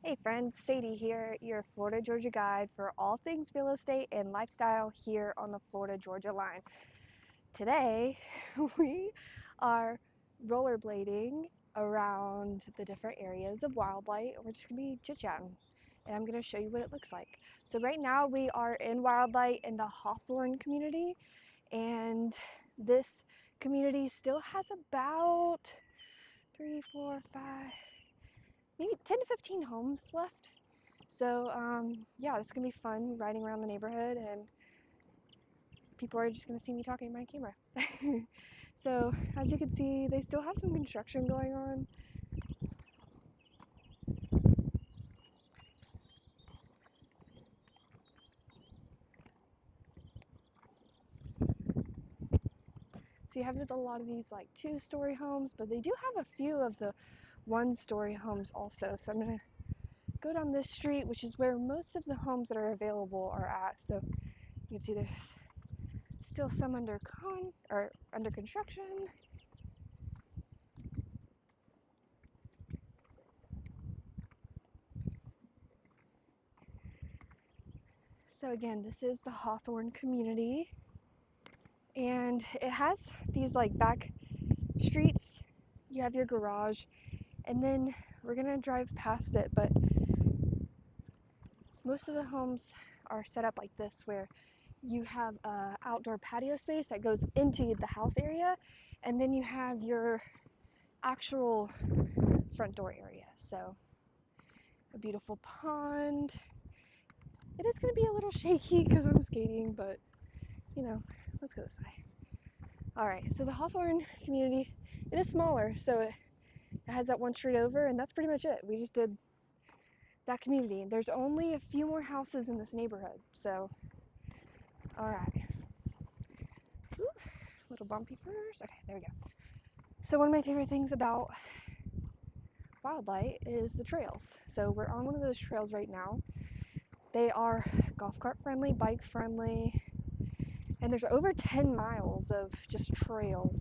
Hey friends, Sadie here, your Florida Georgia guide for all things real estate and lifestyle here on the Florida Georgia line. Today we are rollerblading around the different areas of Wildlight. We're just going to be chit-chatting and I'm going to show you what it looks like. So right now we are in Wildlight in the Hawthorne community, and this community still has about 3, 4, 5, maybe 10 to 15 homes left. So yeah, it's gonna be fun riding around the neighborhood, and people are just gonna see me talking to my camera. So as you can see, they still have some construction going on. So you have a lot of these like 2-story homes, but they do have a few of the 1-story homes also. So I'm gonna go down this street, which is where most of the homes that are available are at. So you can see there's still some under construction. So again, this is the Hawthorne community, and it has these like back streets. You have your garage, and then we're gonna drive past it, but most of the homes are set up like this, where you have a outdoor patio space that goes into the house area, and then you have your actual front door area. So a beautiful pond. It is going to be a little shaky because I'm skating, but you know, let's go this way. All right, so the Hawthorne community, it is smaller, so it has that one street over, and that's pretty much it. We just did that community. There's only a few more houses in this neighborhood, so all right. Ooh, little bumpy first. Okay, there we go. So one of my favorite things about Wildlight is the trails. So we're on one of those trails right now. They are golf cart friendly, bike friendly, and there's over 10 miles of just trails.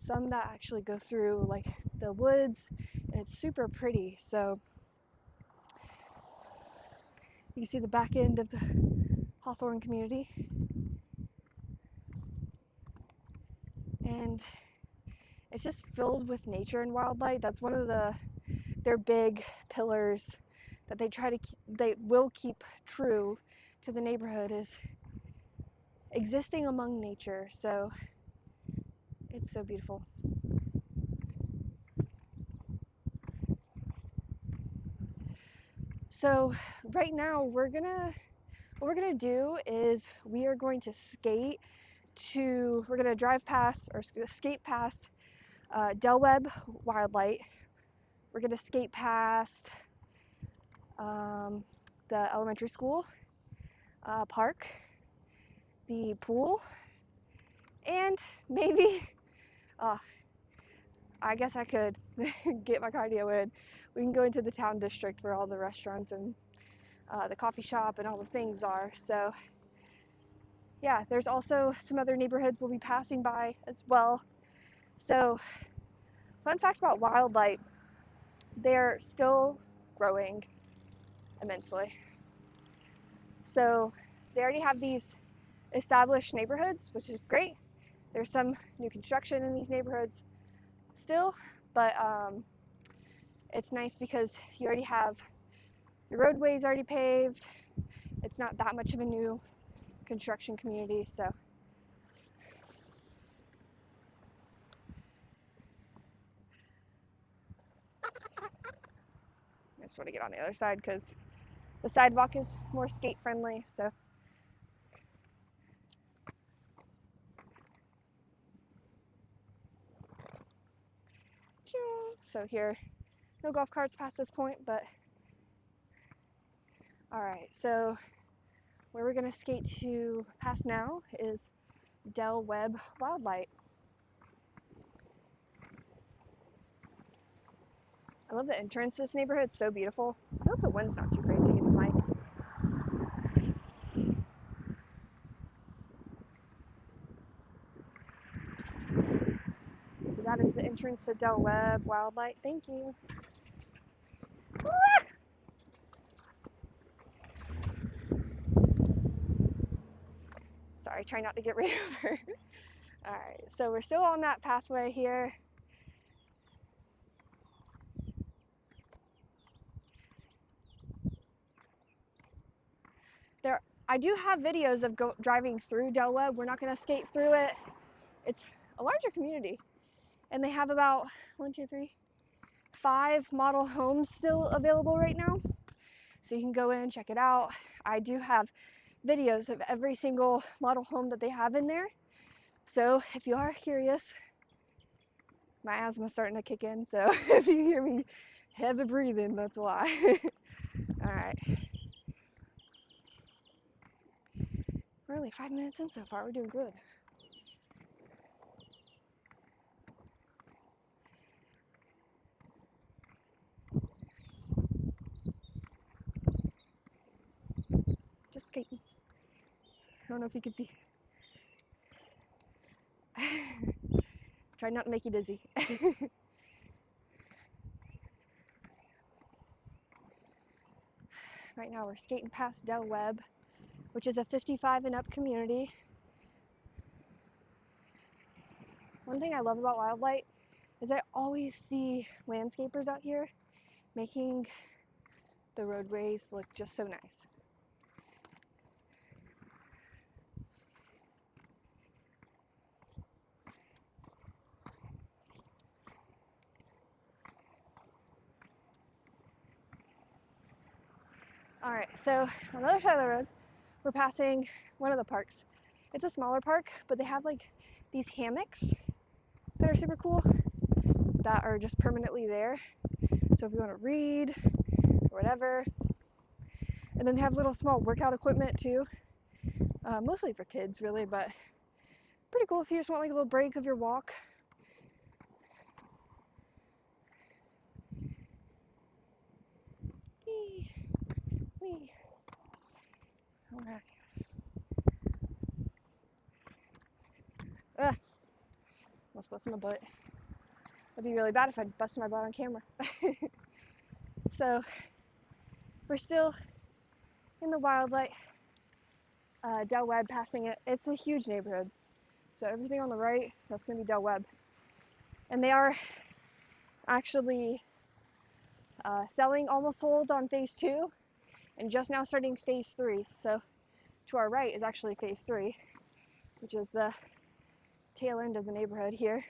Some that actually go through like the woods, and it's super pretty. So you can see the back end of the Hawthorne community, and it's just filled with nature and wildlife. That's one of their big pillars that they will keep true to the neighborhood, is existing among nature. So it's so beautiful. So right now what we're gonna do is we are going to we're gonna drive past or skate past Webb Wildlight. We're gonna skate past the elementary school, park, the pool, and maybe I guess I could get my cardio in. We can go into the town district where all the restaurants and the coffee shop and all the things are. So yeah, there's also some other neighborhoods we'll be passing by as well. So fun fact about Wildlight, they're still growing immensely. So they already have these established neighborhoods, which is great. There's some new construction in these neighborhoods still, but it's nice because you already have your roadways already paved. It's not that much of a new construction community. So I just want to get on the other side because the sidewalk is more skate friendly. So here, no golf carts past this point, but all right. So where we're gonna skate to past now is Webb Wildlight. I love the entrance to this neighborhood. It's so beautiful. I hope the wind's not too crazy in the mic. So that is the entrance to Webb Wildlight. Thank you. Sorry, try not to get ran over. All right, so we're still on that pathway here. I do have videos of driving through Del Webb. We're not going to skate through it. It's a larger community, and they have about 5 model homes still available right now. So you can go in and check it out. I do have videos of every single model home that they have in there. So if you are curious, my asthma's starting to kick in. So if you hear me heavy breathing, that's why. All right. We're only 5 minutes in so far. We're doing good. Just skating. I don't know if you can see. Try not to make you dizzy. Right now we're skating past Del Webb, which is a 55 and up community. One thing I love about Wildlight is I always see landscapers out here making the roadways look just so nice. All right, so on the other side of the road, we're passing one of the parks. It's a smaller park, but they have like these hammocks that are super cool that are just permanently there. So if you want to read or whatever. And then they have little small workout equipment too. Mostly for kids really, but pretty cool if you just want like a little break of your walk. Wee. All right. Almost busted my butt. It'd be really bad if I busted my butt on camera. So we're still in the Wildlight, Del Webb, passing it. It's a huge neighborhood. So everything on the right, that's gonna be Del Webb. And they are actually selling, almost sold on phase 2 and just now starting phase 3. So to our right is actually phase 3, which is the tail end of the neighborhood here.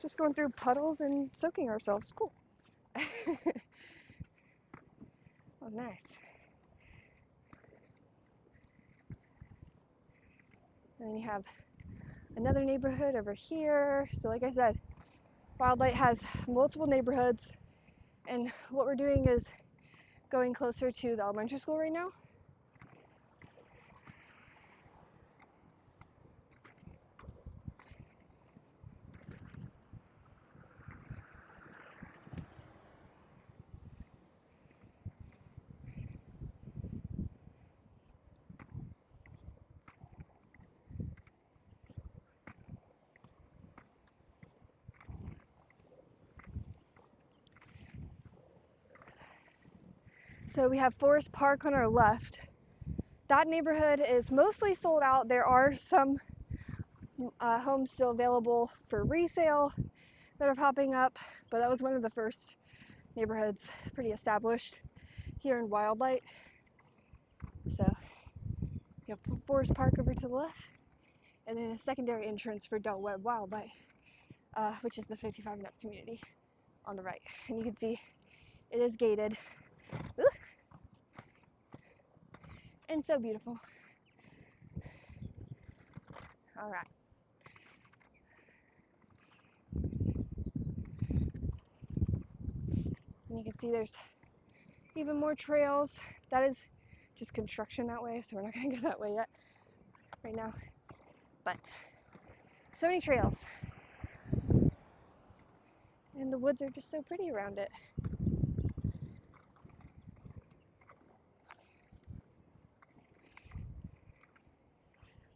Just going through puddles and soaking ourselves. Cool. Oh, nice. And then you have another neighborhood over here. So like I said, Wildlight has multiple neighborhoods, and what we're doing is going closer to the elementary school right now. So we have Forest Park on our left. That neighborhood is mostly sold out. There are some homes still available for resale that are popping up, but that was one of the first neighborhoods, pretty established here in Wildlight. So you have Forest Park over to the left, and then a secondary entrance for Del Webb Wildlight, which is the 55 and up community on the right. And you can see it is gated. Ooh. And so beautiful. All right. And you can see there's even more trails. That is just construction that way, so we're not gonna go that way yet right now. But so many trails. And the woods are just so pretty around it.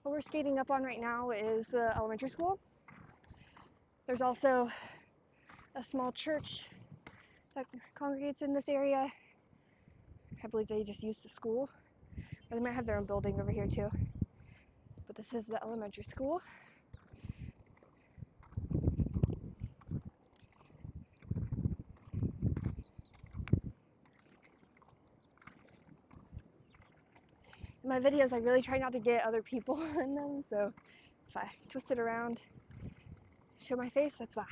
What we're skating up on right now is the elementary school. There's also a small church that congregates in this area. I believe they just use the school, or they might have their own building over here too. But this is the elementary school. In my videos, I really try not to get other people in them, so if I twist it around, show my face, that's why.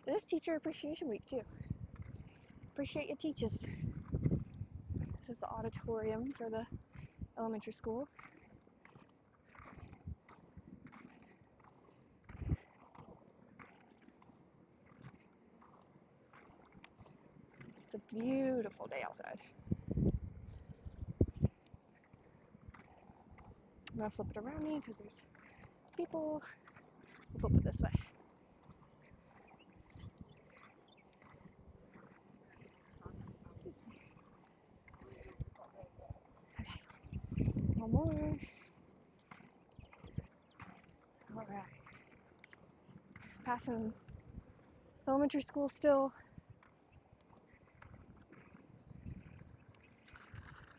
It is Teacher Appreciation Week too. Appreciate your teachers. This is the auditorium for the elementary school. It's a beautiful day outside. I'm gonna flip it around me because there's people. We'll flip it this way. Okay. One more. All right. Passing elementary school still.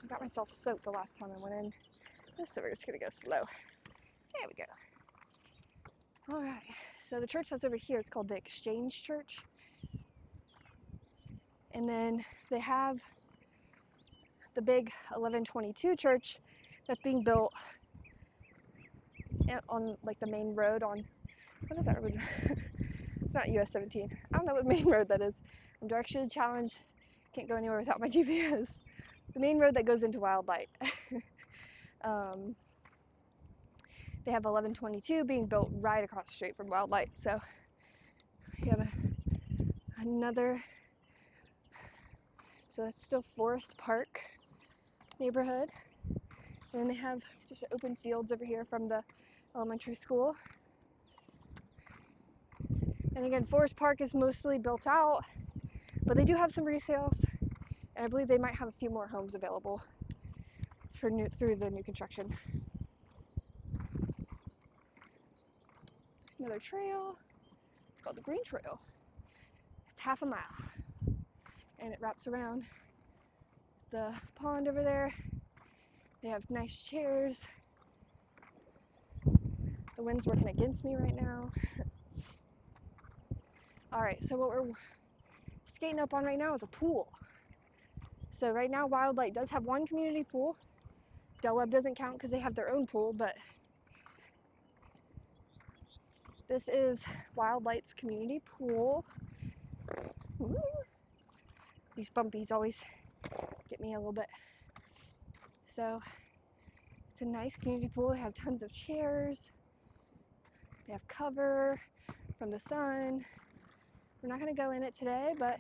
I got myself soaked the last time I went in. So we're just gonna go slow. There we go. All right, so the church that's over here, it's called the Exchange Church. And then they have the big 1122 church that's being built on like the main road on, what is that road? It's not US 17. I don't know what main road that is. I'm directionally challenged. Can't go anywhere without my GPS. The main road that goes into Wildlight. They have 1122 being built right across the street from Wildlight. So we have another, so that's still Forest Park neighborhood. And then they have just open fields over here from the elementary school. And again, Forest Park is mostly built out, but they do have some resales. And I believe they might have a few more homes available for through the new construction. Another trail. It's called the Green Trail. It's half a mile, and it wraps around the pond over there. They have nice chairs. The wind's working against me right now. All right, so what we're skating up on right now is a pool. So right now, Wildlight does have one community pool. Webb doesn't count because they have their own pool, but this is Wildlight's community pool. Woo. These bumpies always get me a little bit. So it's a nice community pool. They have tons of chairs. They have cover from the sun. We're not going to go in it today, but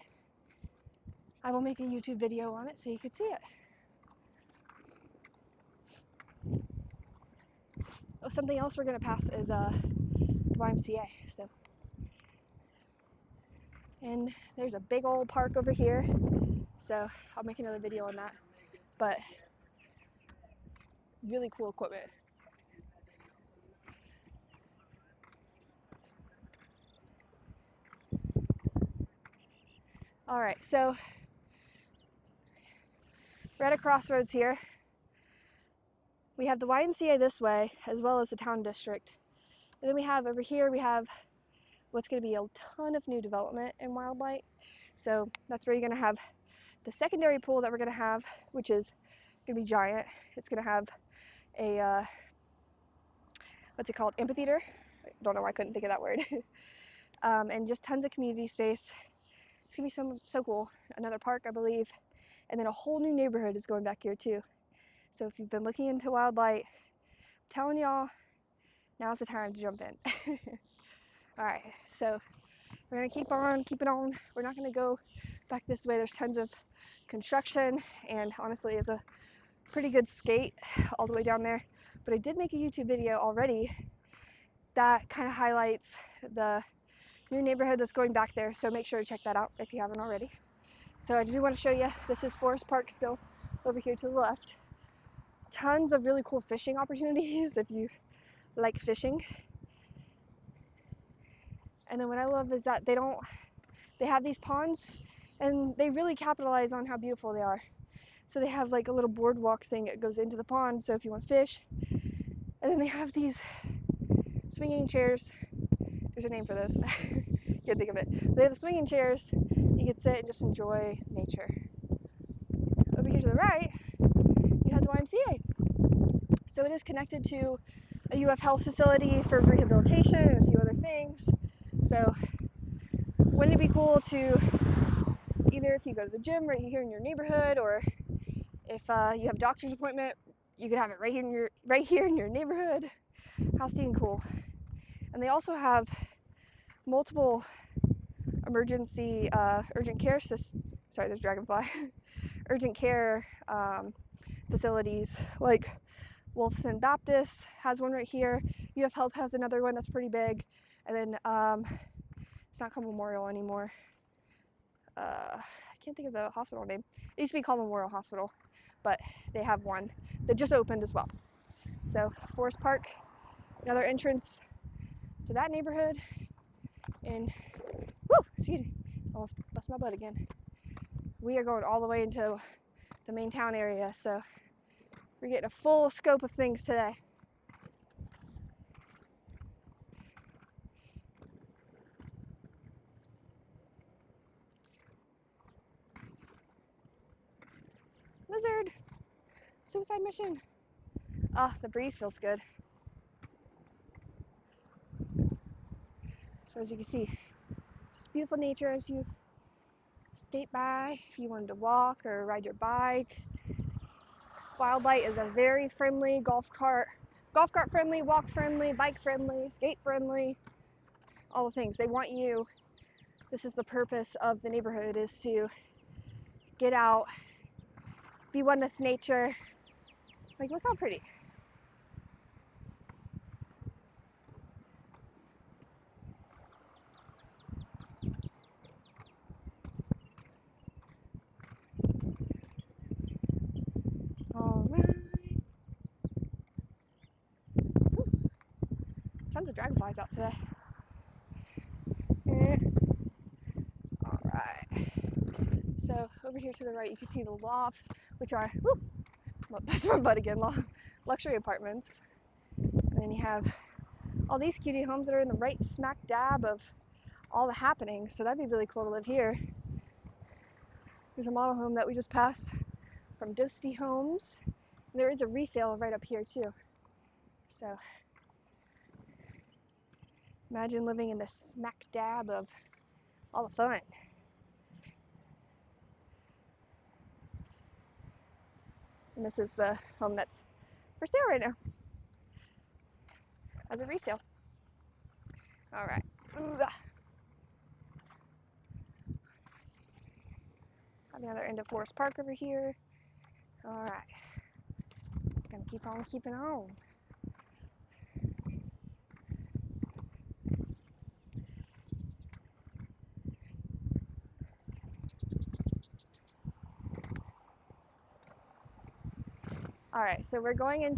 I will make a YouTube video on it so you can see it. Oh, something else we're going to pass is the YMCA. So, and there's a big old park over here. So I'll make another video on that. But really cool equipment. All right, so we're at a crossroads here. We have the YMCA this way, as well as the town district. And then we have over here, we have what's going to be a ton of new development in Wildlight. So that's where you're going to have the secondary pool that we're going to have, which is going to be giant. It's going to have a, what's it called, amphitheater? I don't know why I couldn't think of that word. And just tons of community space. It's going to be so cool. Another park, I believe. And then a whole new neighborhood is going back here too. So if you've been looking into Wildlight, I'm telling y'all, now's the time to jump in. All right, so we're gonna keep it on. We're not gonna go back this way. There's tons of construction, and honestly, it's a pretty good skate all the way down there. But I did make a YouTube video already that kind of highlights the new neighborhood that's going back there. So make sure to check that out if you haven't already. So I do want to show you, this is Forest Park still over here to the left. tons of really cool fishing opportunities if you like fishing. And then what I love is that they have these ponds and they really capitalize on how beautiful they are. So they have like a little boardwalk thing that goes into the pond, so if you want to fish. And then they have these swinging chairs. There's a name for those. Can't think of it. They have the swinging chairs. You can sit and just enjoy nature. Over here to the right, you have the YMCA. So it is connected to a UF health facility for rehabilitation and a few other things. So wouldn't it be cool to, either if you go to the gym right here in your neighborhood, or if you have a doctor's appointment, you could have it right here in your neighborhood. How stinking cool. And they also have multiple emergency urgent care sorry, there's dragonfly. Urgent care facilities, like Wolfson Baptist has one right here. UF Health has another one that's pretty big. And then it's not called Memorial anymore. I can't think of the hospital name. It used to be called Memorial Hospital, but they have one that just opened as well. So Forest Park, another entrance to that neighborhood. And excuse me, almost bust my butt again. We are going all the way into the main town area, so we're getting a full scope of things today. Lizard! Suicide mission! Ah, the breeze feels good. So as you can see, just beautiful nature as you skate by. If you wanted to walk or ride your bike. Wildlight is a very friendly golf cart friendly, walk friendly, bike friendly, skate friendly, all the things. They want you, this is the purpose of the neighborhood, is to get out, be one with nature. Like, look how pretty. All right. Tons of dragonflies out today. All right. So over here to the right, you can see the lofts, which are, that's my butt again, luxury apartments. And then you have all these cutie homes that are in the right smack dab of all the happenings. So that'd be really cool to live here. There's a model home that we just passed from Dosty Homes. There is a resale right up here too. So imagine living in the smack dab of all the fun. And this is the home that's for sale right now as a resale. All right. Have another end of Forest Park over here. All right. Gonna keep on keeping on. All right, so we're going into